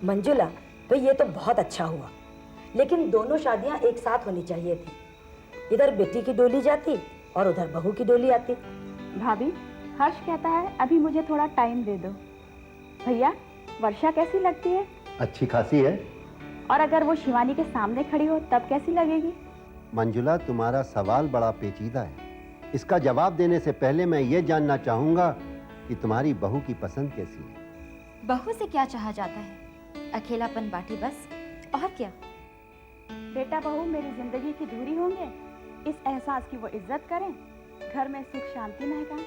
मंजुला, तो ये तो बहुत अच्छा हुआ, लेकिन दोनों शादियां एक साथ होनी चाहिए थी। इधर बेटी की डोली जाती और उधर बहू की डोली आती। भाभी, हर्ष कहता है अभी मुझे थोड़ा टाइम दे दो। भैया, वर्षा कैसी लगती है? अच्छी खासी है। और अगर वो शिवानी के सामने खड़ी हो तब कैसी लगेगी? मंजुला, तुम्हारा सवाल बड़ा पेचीदा है। इसका जवाब देने से पहले मैं ये जानना चाहूंगा कि तुम्हारी बहू की पसंद कैसी है। बहू से क्या चाहा जाता है? अकेलापन बाटी बस, और क्या। बेटा बहू मेरी जिंदगी की धूरी होंगे, इस एहसास की वो इज्जत करें, घर में सुख शांति महकाएं।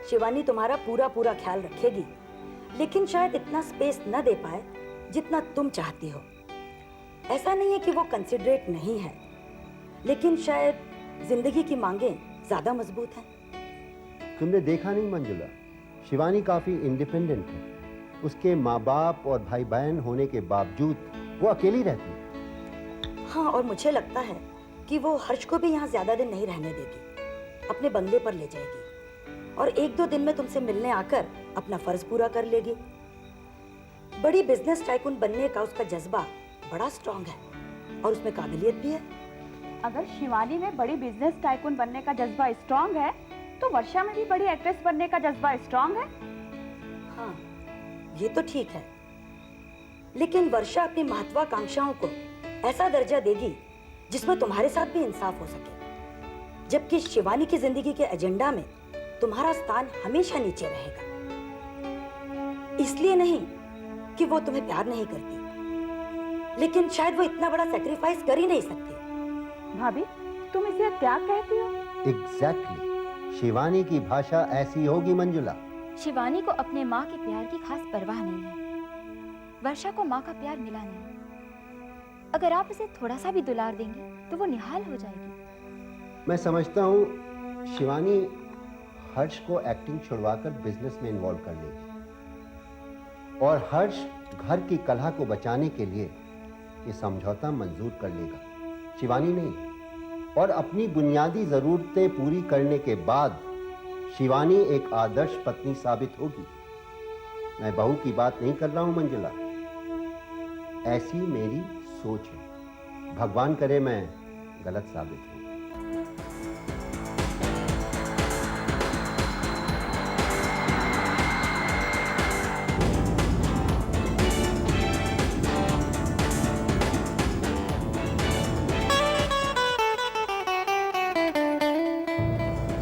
शिवानी तुम्हारा पूरा पूरा ख्याल रखेगी, लेकिन शायद इतना स्पेस न दे पाए जितना तुम चाहती हो। ऐसा नहीं है कि वो कंसिडरेट नहीं है, लेकिन शायद जिंदगी की मांगें ज्यादा मजबूत हैं। तुमने देखा नहीं मंजुला, शिवानी काफी इंडिपेंडेंट है। उसके माँ बाप और भाई बहन होने के बावजूद वो अकेली रहती है। हाँ, और मुझे लगता है कि वो हर्ष को भी यहाँ ज्यादा दिन नहीं रहने देगी, अपने बंगले पर ले जाएगी और 1-2 दिन में तुमसे मिलने आकर अपना फर्ज पूरा कर लेगी। बड़ी बिजनेस टाइकून बनने का उसका जज्बा बड़ा स्ट्रांग है और उसमें काबिलियत भी है। अगर शिवानी में बड़ी बिजनेस टाइकून बनने का जज्बा स्ट्रांग है, तो वर्षा में भी बड़ी एक्ट्रेस बनने का जज्बा स्ट्रांग है। हाँ, ये तो ठीक है, लेकिन वर्षा अपनी महत्वाकांक्षाओं को ऐसा दर्जा देगी जिसमें तुम्हारे साथ भी इंसाफ हो सके, जबकि शिवानी की जिंदगी के एजेंडा में तुम्हारा स्थान हमेशा नीचे रहेगा। इसलिए नहीं कि वो तुम्हें प्यार नहीं करती, लेकिन शायद वो इतना बड़ा सैक्रिफाइस कर ही नहीं सकती। भाभी, तुम इसे त्याग कहती हो? एग्जैक्टली, शिवानी की भाषा ऐसी होगी मंजुला। शिवानी को अपने माँ के प्यार की खास परवाह नहीं है। वर्षा को माँ का प्यार मिला नहीं। अगर आप इसे थोड़ा सा भी दुलार देंगी तो वो निहाल हो जाएगी। मैं समझता हूँ शिवानी हर्ष को एक्टिंग छुड़वाकर बिजनेस में इन्वॉल्व कर लेगी और हर्ष घर की कलह को बचाने के लिए ये समझौता मंजूर कर लेगा, शिवानी नहीं। और अपनी बुनियादी जरूरतें पूरी करने के बाद शिवानी एक आदर्श पत्नी साबित होगी। मैं बहू की बात नहीं कर रहा हूं मंजुला, ऐसी मेरी सोच है। भगवान करे मैं गलत साबित हूं।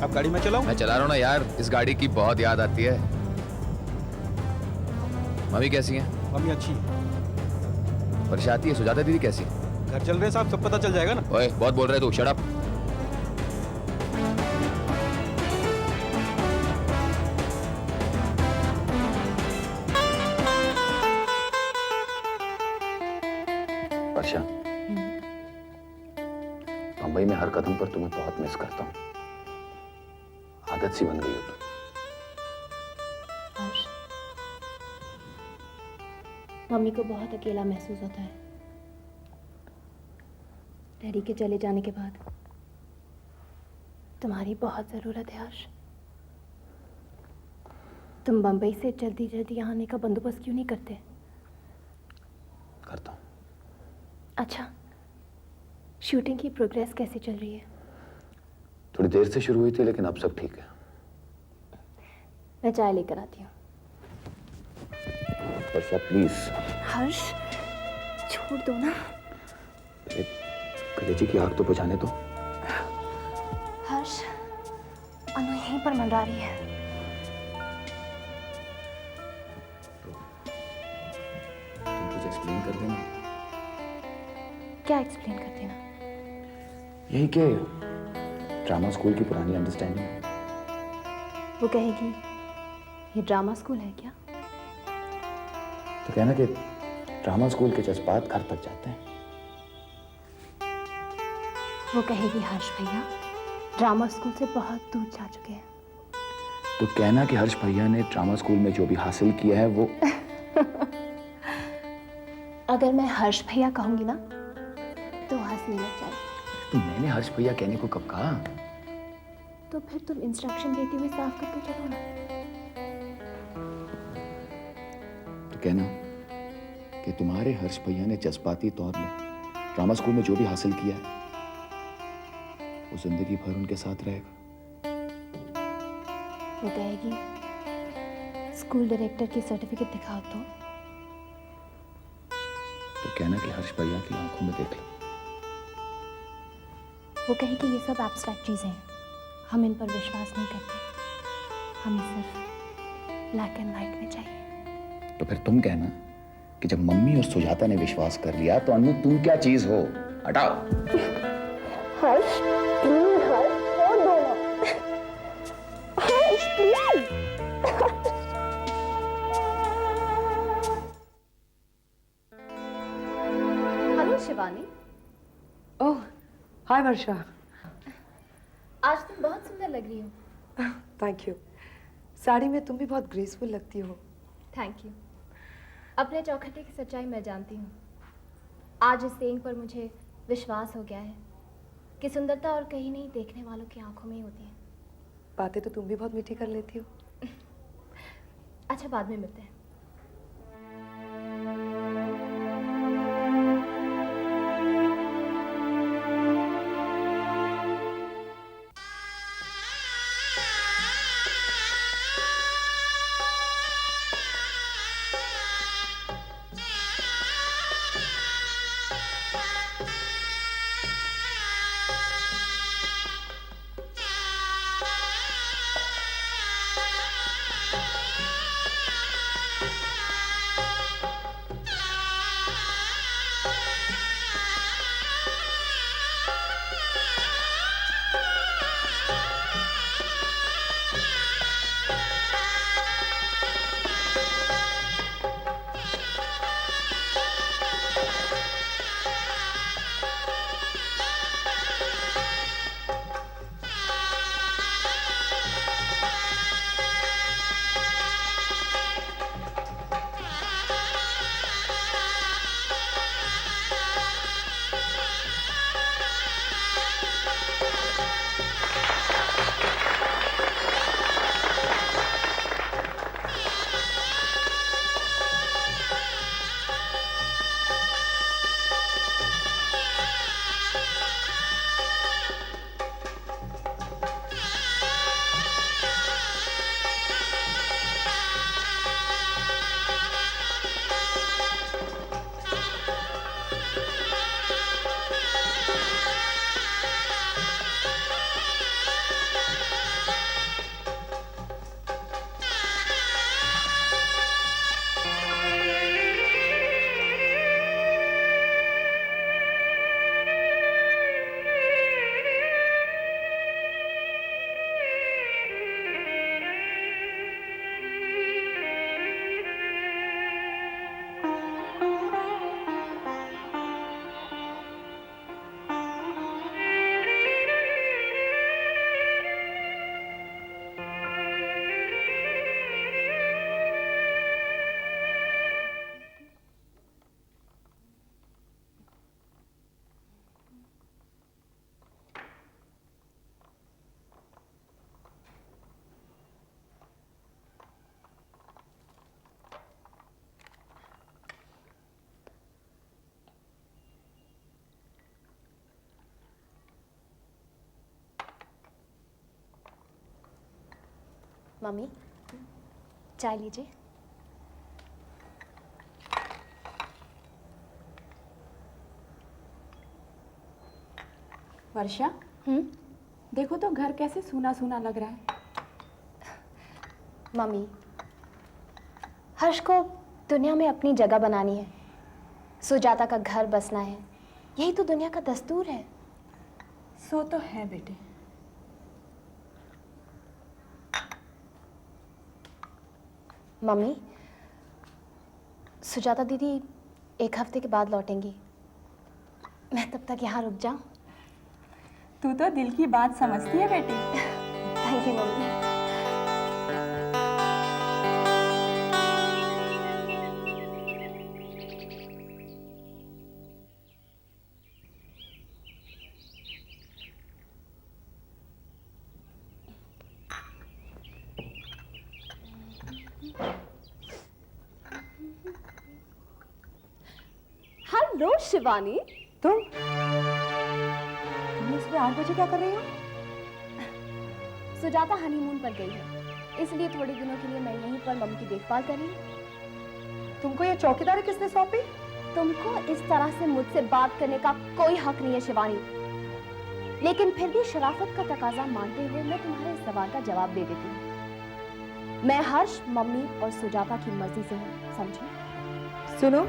आप गाड़ी में चलाऊं? मैं चला रहा हूँ ना यार, इस गाड़ी की बहुत याद आती है। मम्मी कैसी हैं? मम्मी अच्छी। वर्षा आती है? सुजाता दीदी कैसी? घर चल रहे साहब, सब पता चल जाएगा ना। ओए, बहुत बोल रहे तू, शट अप। वर्षा, मुंबई में हर कदम पर तुम्हें बहुत मिस करता हूँ। आदत सी बन गई हो तुम। हर्ष, मम्मी को बहुत अकेला महसूस होता है। डैडी के चले जाने के बाद तुम्हारी बहुत जरूरत है हर्ष। तुम बंबई से जल्दी जल्दी यहाँ आने का बंदोबस्त क्यों नहीं करते? करता हूँ। अच्छा, शूटिंग की प्रोग्रेस कैसी चल रही है? थोड़ी देर से शुरू हुई थी, लेकिन अब सब ठीक है। मैं चाय लेकर आती हूँ। वर्षा प्लीज। हर्ष, छोड़ दो ना। कलेजी की आग तो बुझाने दो। हर्ष, अनु यहीं पर मंडरा रही है। तुम कुछ एक्सप्लेन कर देना। क्या एक्सप्लेन कर देना? यही कि ड्रामा स्कूल की पुरानी अंडरस्टैंडिंग। वो कहेगी ये ड्रामा स्कूल है क्या? तो कहना कि ड्रामा स्कूल के जज्बात घर तक जाते हैं। वो कहेगी हर्ष भैया ड्रामा स्कूल से बहुत दूर जा चुके हैं। तो कहना कि हर्ष भैया ने ड्रामा स्कूल में जो भी हासिल किया है वो अगर मैं हर्ष भैया कहूंगी ना तो हंसने लग जाएगी। तो मैंने हर्ष भैया कहने को कब कहा? तो फिर तुम इंस्ट्रक्शन देते हुए साफ करके चलो ना। तो कहना कि तुम्हारे हर्ष भैया ने जज्बाती तौर में ड्रामा स्कूल में जो भी हासिल किया है वो जिंदगी भर उनके साथ रहेगा। वो कहेगी स्कूल डायरेक्टर की सर्टिफिकेट दिखाओ तो कहना कि हर्ष भैया की आंखों में देख लो। वो कहेगी ये सब एब्स्ट्रैक्ट चीज़ें हैं, हम इन पर विश्वास नहीं करते, हमें सिर्फ ब्लैक एंड वाइट में चाहिए। तो फिर तुम कहना कि जब मम्मी और सुजाता ने विश्वास कर लिया तो अनु तुम क्या चीज हो? हटाओ। हर्ष प्लीज, हर्ष छोड़ दो ना, हर्ष प्लीज। हेलो शिवानी, ओह हाय वर्षा। आज तुम बहुत सुंदर लग रही हो। Thank you. साड़ी में तुम भी बहुत ग्रेसफुल लगती हो। Thank you. अपने चौखटे की सच्चाई मैं जानती हूँ। आज इस सेंग पर मुझे विश्वास हो गया है कि सुंदरता और कहीं नहीं देखने वालों की आंखों में ही होती है। बातें तो तुम भी बहुत मीठी कर लेती हो। अच्छा, बाद में मिलते हैं। मम्मी चाय लीजिए। वर्षा, देखो तो घर कैसे सूना सूना लग रहा है। मम्मी, हर्ष को दुनिया में अपनी जगह बनानी है, सुजाता का घर बसना है, यही तो दुनिया का दस्तूर है। सो तो है बेटे। मम्मी, सुजाता दीदी 1 हफ्ते के बाद लौटेंगी, मैं तब तक यहाँ रुक जाऊँ? तू तो दिल की बात समझती है बेटी। Thank you mummy. Hello Shivani. तुम सुबह 8 बजे क्या कर रही हो? सुजाता हनीमून पर गई है, इसलिए थोड़े दिनों के लिए मैं यहीं पर मम्मी की देखभाल कर रही हूँ। तुमको ये चौकीदारी किसने सौंपी? तुमको इस तरह से मुझसे बात करने का कोई हक नहीं है शिवानी, लेकिन फिर भी शराफत का तकाजा मानते हुए मैं तुम्हारे इस सवाल का जवाब दे देती हूँ। मैं हर्ष, मम्मी और सुजाता की मर्जी से हूँ, समझी? सुनो,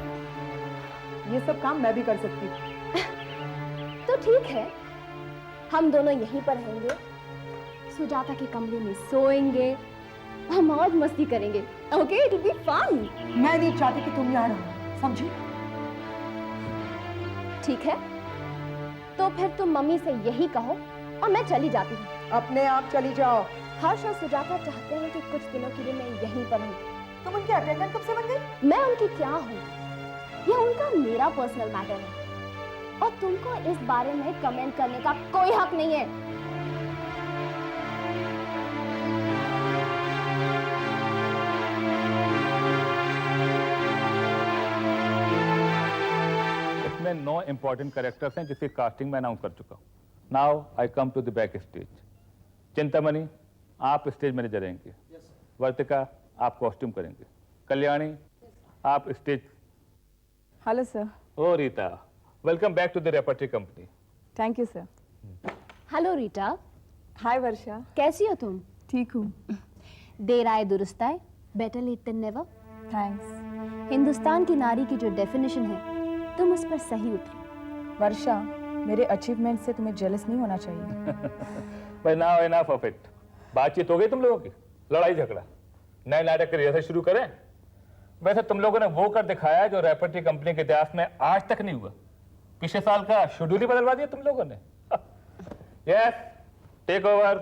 ये सब काम मैं भी कर सकती हूँ। तो ठीक है, हम दोनों यहीं पर रहेंगे, सुजाता के कमरे में सोएंगे, हम मौज मस्ती करेंगे। Okay, it will be fun. मैं नहीं चाहती कि तुम यहाँ रहो, समझी? ठीक है, तो फिर तुम मम्मी से यही कहो और मैं चली जाती हूँ। अपने आप चली जाओ। हर्ष और सुजाता चाहते हैं कि कुछ दिनों के लिए मैं यहीं पर हूँ। तुम उनके अटेंडेंट कब से बन गई? मैं उनकी क्या हूँ, यह उनका मेरा पर्सनल मैटर है और तुमको इस बारे में कमेंट करने का कोई हक नहीं है। इसमें 9 इंपॉर्टेंट कैरेक्टर्स हैं जिसकी कास्टिंग मैं अनाउंस कर चुका हूँ। Now I come to the back stage. Chintamani, आप स्टेज मैनेजर रहेंगे। वर्तिका, आप कॉस्ट्यूम करेंगे। कल्याणी, आप stage. Hello sir. Oh Rita, welcome back to the repertory company. Thank you sir. Hello Rita. Hi Varsha. कैसी हो तुम? ठीक हूँ। देर आए दुरुस्त आए, better late than never. Thanks. Hindustan की नारी की जो डेफिनेशन है, तुम उस पर सही उतरी। वर्षा, मेरे अचीवमेंट से तुम्हें जेलस नहीं होना चाहिए। भाई नाउ एनफ ऑफ इट। बातचीत हो गई तुम लोगों की? लड़ाई झगड़ा, नए नाटक की रिहर्सल शुरू करें? वैसे तुम लोगों ने वो कर दिखाया जो रेपर्टरी कंपनी के इतिहास में आज तक नहीं हुआ। पिछले साल का शेड्यूल ही बदलवा दिया तुम लोगों ने। Yes, take over.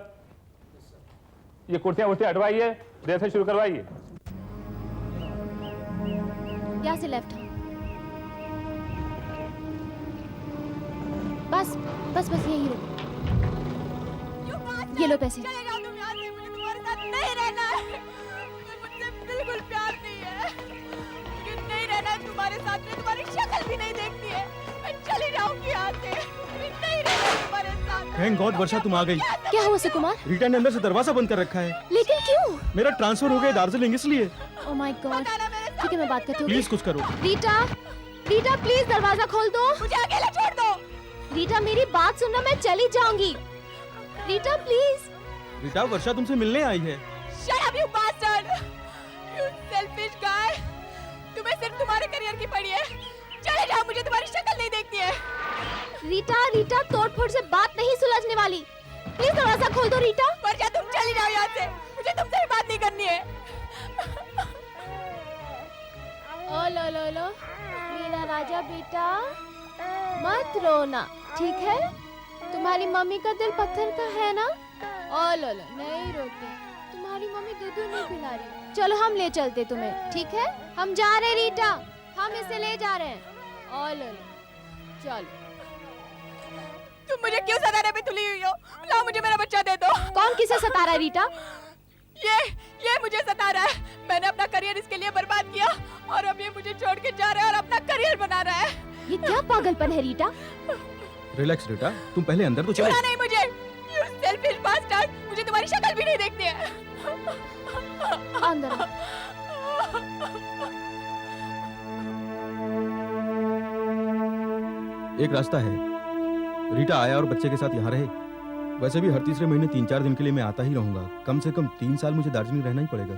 ये कुर्सियां उर्सियां हटवाइए, रिहर्सल शुरू करवाइए। यहाँ से लेफ्ट। बस बस बस यही रुको। ये लो पैसे। चले जाओ तुम यहाँ से, मुझे तुम्हारे साथ नहीं रहना है। मुझसे बिल्कुल प्यार नहीं है, मुझे नहीं रहना है तुम्हारे साथ में, तुम्हारी शक्ल भी नहीं देखनी है। मैं चली जाऊंगी यहाँ से, मुझे नहीं रहना है तुम्हारे साथ। थैंक गॉड वर्षा तुम आ गई। क्या हुआ सुकुमार? रीटा ने अंदर से दरवाजा बंद कर रखा है। लेकिन क्यों? मेरा ट्रांसफर हो गया दार्जिलिंग इसलिए। Oh my God. ठीक है, मैं बात करती हूँ। प्लीज कुछ करो। रीटा, रीटा प्लीज दरवाजा खोल दो। मुझे अकेला छोड़ दो। रीटा मेरी बात सुनना, मैं चली जाऊंगी। रीटा प्लीज। रीटा, वर्षा तुमसे मिलने आई है। Shut up, you bastard! You selfish guy! तुम्हें सिर्फ तुम्हारे करियर की पड़ी है। चले जाओ, मुझे तुम्हारी शक्ल नहीं देखनी है। रीटा, रीटा तोड़-फोड़ से बात नहीं सुलझने वाली। प्लीज दरवाजा खोल दो रीटा। वर्षा तुम चली जाओ यहाँ से, मुझे तुमसे भी बात नहीं करनी है। ओ लो लो लो, मेरा राजा बेटा, मत रोना, ठीक है? तुम्हारी मम्मी का दिल पत्थर का है ना? ओ लो लो, नहीं रोते। तुम्हारी मम्मी दूध नहीं पिला रही। चलो हम ले चलते तुम्हें, ठीक है? हम जा रहे रीटा, हम इसे ले जा रहे हैं। ओ लो लो, चलो। तुम मुझे क्यों सताने पे तुली हुई हो? लाओ मुझे मेरा बच्चा दे दो। कौन किसे सता रहा है रीटा? ये मुझे सता रहा है। मैंने अपना करियर इसके लिए बर्बाद किया और अब ये मुझे छोड़ के जा रहा है और अपना करियर बना रहा है। ये क्या पागलपन है रीटा? रिलैक्स रीटा, तुम पहले अंदर तो चलो। छुड़ा नहीं मुझे, you selfish bastard! मुझे तुम्हारी शक्ल भी नहीं देखनी है। अंदर आओ। एक रास्ता है, रीटा आया और बच्चे के साथ यहाँ रहे। वैसे भी हर तीसरे महीने 3-4 दिन के लिए मैं आता ही रहूंगा। कम से कम 3 साल मुझे दार्जिलिंग रहना ही पड़ेगा।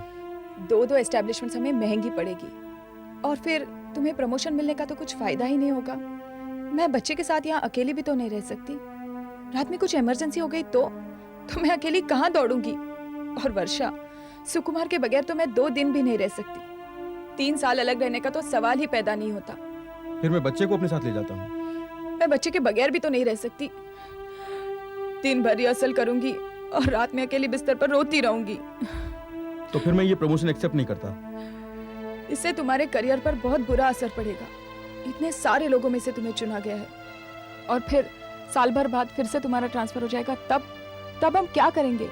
2 एस्टेब्लिशमेंट्स हमें महंगी पड़ेगी और फिर तुम्हें प्रमोशन मिलने का तो कुछ फायदा ही नहीं होगा। मैं बच्चे के साथ यहाँ अकेली भी तो नहीं रह सकती। रात में कुछ इमरजेंसी हो गई तो मैं अकेली कहाँ दौड़ूंगी? और वर्षा, सुकुमार के बगैर तो मैं 2 दिन भी नहीं रह सकती। 3 साल अलग रहने का तो सवाल ही पैदा नहीं होता। फिर मैं बच्चे को अपने साथ ले जाता हूँ। मैं बच्चे के बगैर भी तो नहीं रह सकती। दिन भर रिहर्सल करूंगी और रात में अकेली बिस्तर पर रोती रहूंगी। तो फिर मैं ये प्रमोशन एक्सेप्ट नहीं करता। इससे तुम्हारे करियर पर बहुत बुरा असर पड़ेगा। इतने सारे लोगों में से तुम्हें चुना गया है और फिर साल भर बाद फिर से तुम्हारा ट्रांसफर हो जाएगा। तब हम क्या करेंगे?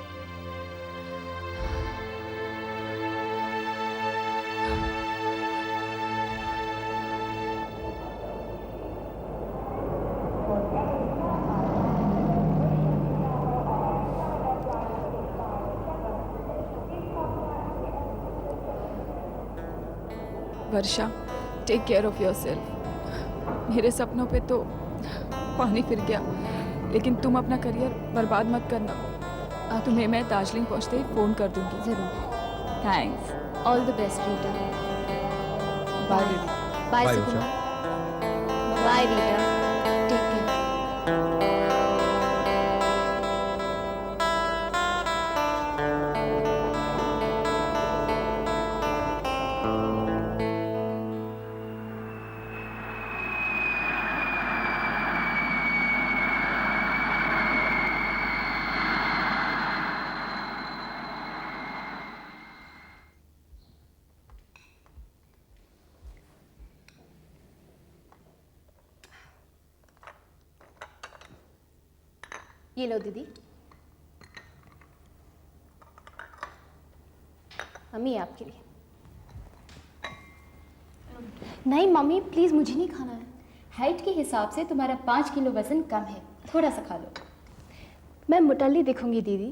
वर्षा, टेक केयर ऑफ योरसेल्फ। मेरे सपनों पे तो पानी फिर गया, लेकिन तुम अपना करियर बर्बाद मत करना। तुम्हें मैं दार्जिलिंग पहुंचते ही फ़ोन कर दूंगी। जरूर। Thanks. All the best Rita. Bye. Bye bye Sukumar. Usha. Bye Rita. Take care. ये लो दीदी। मम्मी आपके लिए। नहीं मम्मी प्लीज़, मुझे नहीं खाना है। हाइट के हिसाब से तुम्हारा 5 किलो वज़न कम है, थोड़ा सा खा लो। मैं मुटल्ली दिखूंगी दीदी।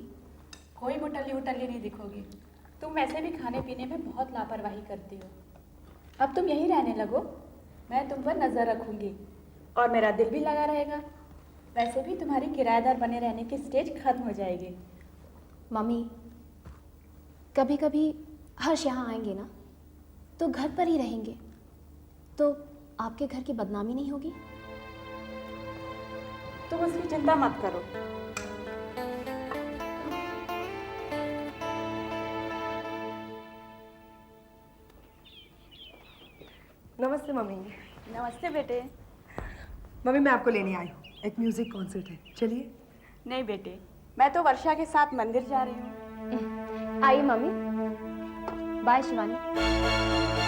कोई मुटल्ली उटल्ली नहीं दिखोगी। तुम वैसे भी खाने पीने में बहुत लापरवाही करती हो। अब तुम यहीं रहने लगो, मैं तुम पर नज़र रखूंगी और मेरा दिल भी लगा रहेगा। वैसे भी तुम्हारी किराएदार बने रहने की स्टेज खत्म हो जाएगी। मम्मी कभी कभी हर्ष यहाँ आएंगे ना, तो घर पर ही रहेंगे, तो आपके घर की बदनामी नहीं होगी। तुम उसकी चिंता मत करो। नमस्ते मम्मी। नमस्ते बेटे। मम्मी मैं आपको लेने आई हूँ, एक म्यूजिक कॉन्सर्ट है, चलिए। नहीं बेटे, मैं तो वर्षा के साथ मंदिर जा रही हूँ। आइए मम्मी। बाय शिवानी।